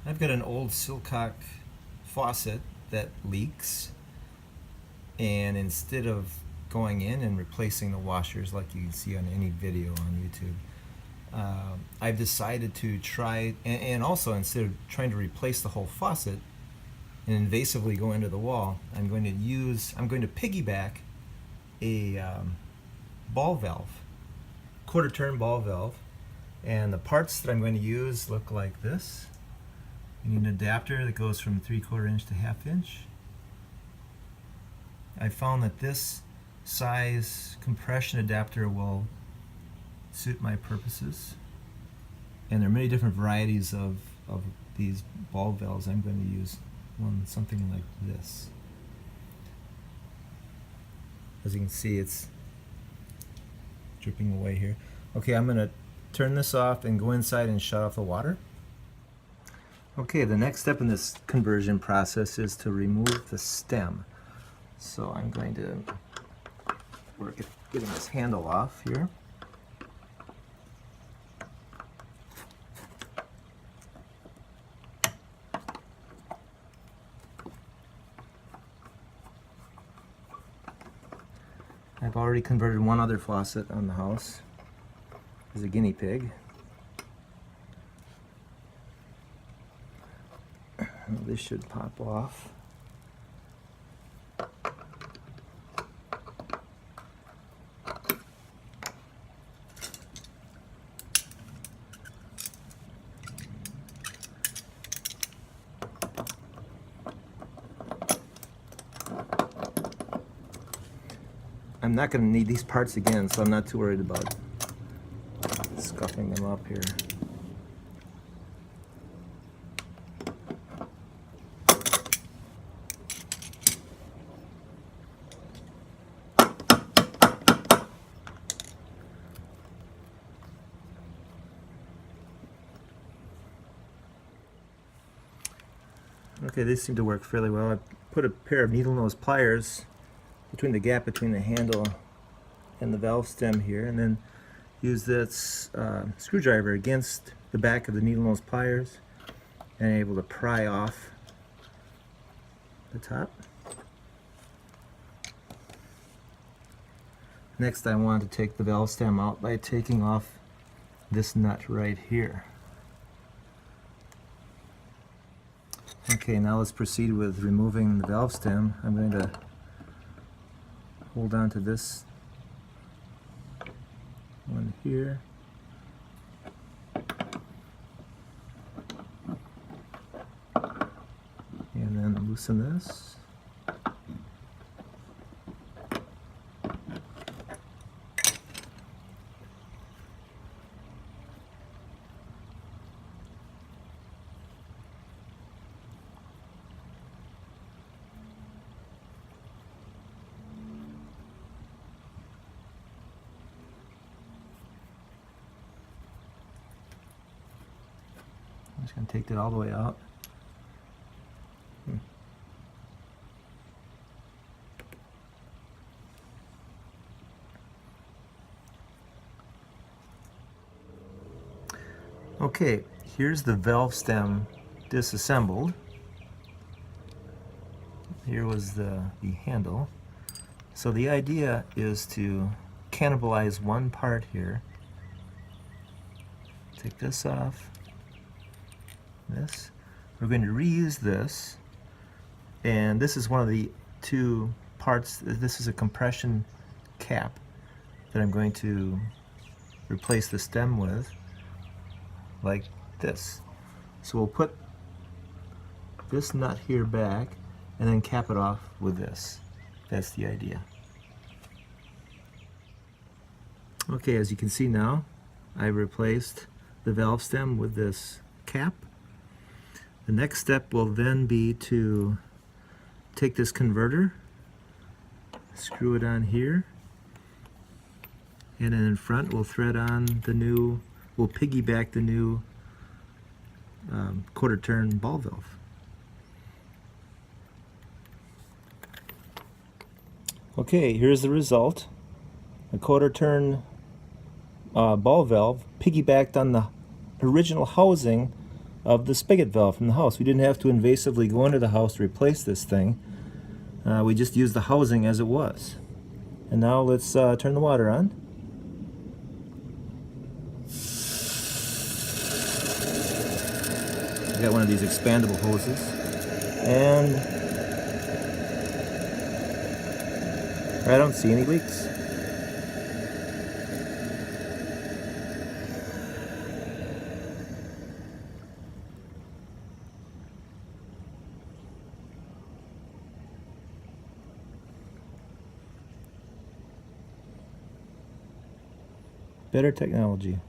I've got an old Silcock faucet that leaks, and instead of going in and replacing the washers like you can see on any video on YouTube, I've decided to try, and also instead of trying to replace the whole faucet and invasively go into the wall, I'm going to piggyback a ball valve, quarter turn ball valve, and the parts that I'm going to use look like this. You need an adapter that goes from 3/4 inch to 1/2 inch. I found that this size compression adapter will suit my purposes, and there are many different varieties of these ball valves. I'm going to use something like this. As you can see, it's dripping away here. Okay, I'm going to turn this off and go inside and shut off the water. Okay, the next step in this conversion process is to remove the stem. So I'm going to work at getting this handle off here. I've already converted one other faucet on the house as a guinea pig. This should pop off. I'm not going to need these parts again, so I'm not too worried about scuffing them up here. Okay, these seem to work fairly well. I put a pair of needle nose pliers between the gap between the handle and the valve stem here, and then use this screwdriver against the back of the needle nose pliers and able to pry off the top. Next, I want to take the valve stem out by taking off this nut right here. Okay, now let's proceed with removing the valve stem. I'm going to hold on to this one here. And then loosen this. I'm just going to take that all the way out. Okay, here's the valve stem disassembled. Here was the handle. So the idea is to cannibalize one part here. Take this off. This. We're going to reuse this, and this is one of the two parts. This is a compression cap that I'm going to replace the stem with, like this. So we'll put this nut here back and then cap it off with this. That's the idea. Okay, as you can see now, I replaced the valve stem with this cap. The next step will then be to take this converter, screw it on here, and then in front we'll thread on the new, we'll piggyback the new quarter turn ball valve. Okay, here's the result. A quarter turn ball valve piggybacked on the original housing of the spigot valve from the house. We didn't have to invasively go into the house to replace this thing. We just used the housing as it was. And now let's turn the water on. I've got one of these expandable hoses, and I don't see any leaks. Better technology.